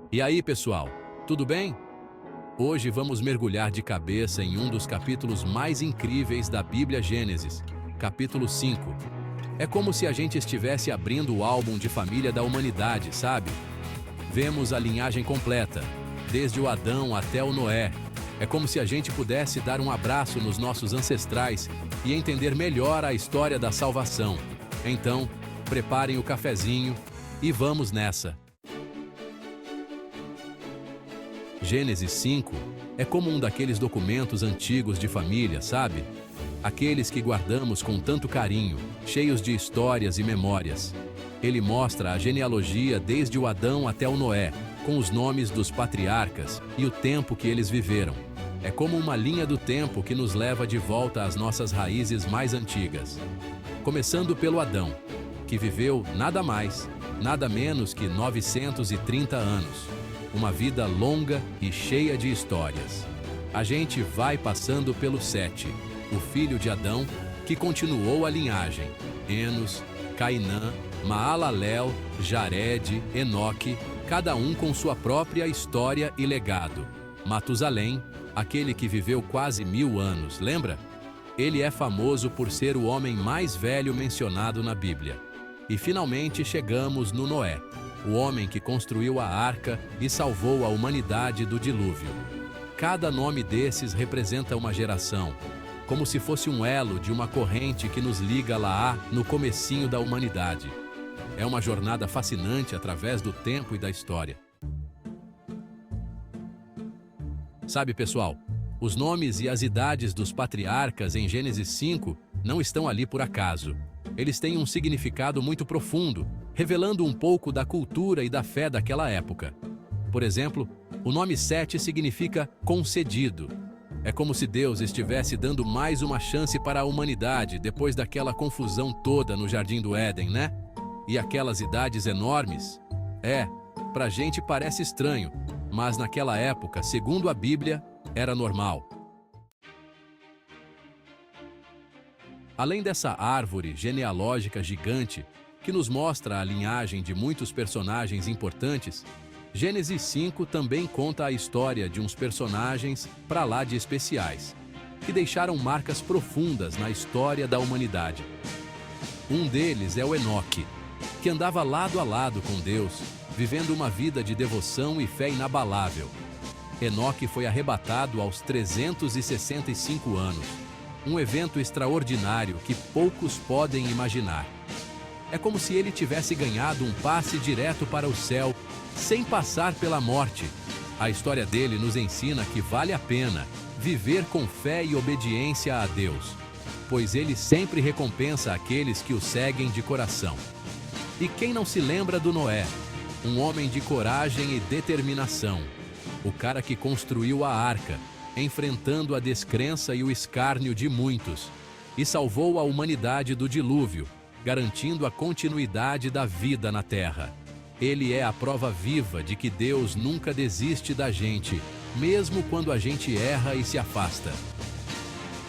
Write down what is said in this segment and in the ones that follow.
E aí, pessoal, tudo bem? Hoje vamos mergulhar de cabeça em um dos capítulos mais incríveis da Bíblia Gênesis, capítulo 5. É como se a gente estivesse abrindo o álbum de família da humanidade, sabe? Vemos a linhagem completa, desde o Adão até o Noé. É como se a gente pudesse dar um abraço nos nossos ancestrais e entender melhor a história da salvação. Então, preparem o cafezinho e vamos nessa! Gênesis 5 é como um daqueles documentos antigos de família, sabe? Aqueles que guardamos com tanto carinho, cheios de histórias e memórias. Ele mostra a genealogia desde o Adão até o Noé, com os nomes dos patriarcas e o tempo que eles viveram. É como uma linha do tempo que nos leva de volta às nossas raízes mais antigas. Começando pelo Adão, que viveu nada mais, nada menos que 930 anos. Uma vida longa e cheia de histórias. A gente vai passando pelo Sete, o filho de Adão, que continuou a linhagem. Enos, Cainã, Maalalel, Jared, Enoque, cada um com sua própria história e legado. Matusalém, aquele que viveu quase 1000 anos, lembra? Ele é famoso por ser o homem mais velho mencionado na Bíblia. E finalmente chegamos no Noé, o homem que construiu a arca e salvou a humanidade do dilúvio. Cada nome desses representa uma geração, como se fosse um elo de uma corrente que nos liga lá no comecinho da humanidade. É uma jornada fascinante através do tempo e da história. Sabe, pessoal, os nomes e as idades dos patriarcas em Gênesis 5 não estão ali por acaso. Eles têm um significado muito profundo, revelando um pouco da cultura e da fé daquela época. Por exemplo, o nome Sete significa concedido. É como se Deus estivesse dando mais uma chance para a humanidade depois daquela confusão toda no Jardim do Éden, né? E aquelas idades enormes? Pra gente parece estranho, mas naquela época, segundo a Bíblia, era normal. Além dessa árvore genealógica gigante, que nos mostra a linhagem de muitos personagens importantes, Gênesis 5 também conta a história de uns personagens pra lá de especiais, que deixaram marcas profundas na história da humanidade. Um deles é o Enoque, que andava lado a lado com Deus, vivendo uma vida de devoção e fé inabalável. Enoque foi arrebatado aos 365 anos. Um evento extraordinário que poucos podem imaginar. É como se ele tivesse ganhado um passe direto para o céu, sem passar pela morte. A história dele nos ensina que vale a pena viver com fé e obediência a Deus, pois ele sempre recompensa aqueles que o seguem de coração. E quem não se lembra do Noé? Um homem de coragem e determinação. O cara que construiu a arca, enfrentando a descrença e o escárnio de muitos, e salvou a humanidade do dilúvio, garantindo a continuidade da vida na Terra. Ele é a prova viva de que Deus nunca desiste da gente, mesmo quando a gente erra e se afasta.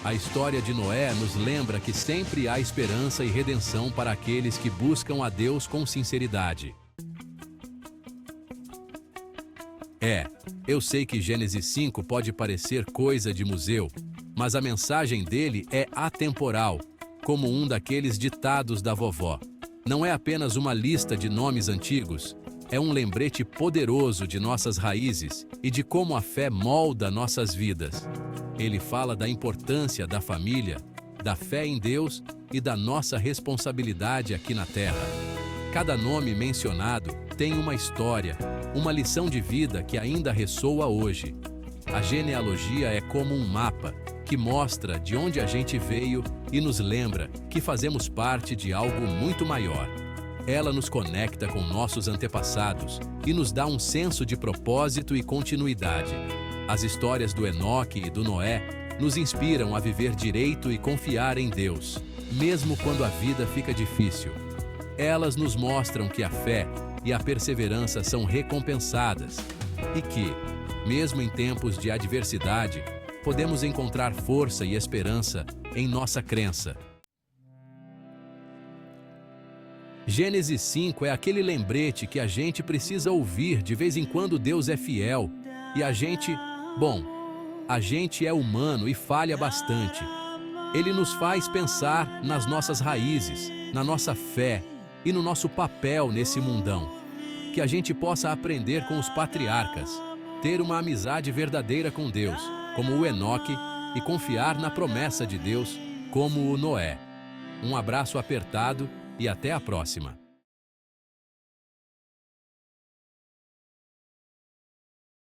A história de Noé nos lembra que sempre há esperança e redenção para aqueles que buscam a Deus com sinceridade. Eu sei que Gênesis 5 pode parecer coisa de museu, mas a mensagem dele é atemporal, como um daqueles ditados da vovó. Não é apenas uma lista de nomes antigos, é um lembrete poderoso de nossas raízes e de como a fé molda nossas vidas. Ele fala da importância da família, da fé em Deus e da nossa responsabilidade aqui na Terra. Cada nome mencionado tem uma história, uma lição de vida que ainda ressoa hoje. A genealogia é como um mapa que mostra de onde a gente veio e nos lembra que fazemos parte de algo muito maior. Ela nos conecta com nossos antepassados e nos dá um senso de propósito e continuidade. As histórias do Enoque e do Noé nos inspiram a viver direito e confiar em Deus, mesmo quando a vida fica difícil. Elas nos mostram que a fé e a perseverança são recompensadas e que, mesmo em tempos de adversidade, podemos encontrar força e esperança em nossa crença. Gênesis 5 é aquele lembrete que a gente precisa ouvir de vez em quando. Deus é fiel e a gente é humano e falha bastante. Ele nos faz pensar nas nossas raízes, na nossa fé e no nosso papel nesse mundão. Que a gente possa aprender com os patriarcas, ter uma amizade verdadeira com Deus, como o Enoque, e confiar na promessa de Deus, como o Noé. Um abraço apertado e até a próxima.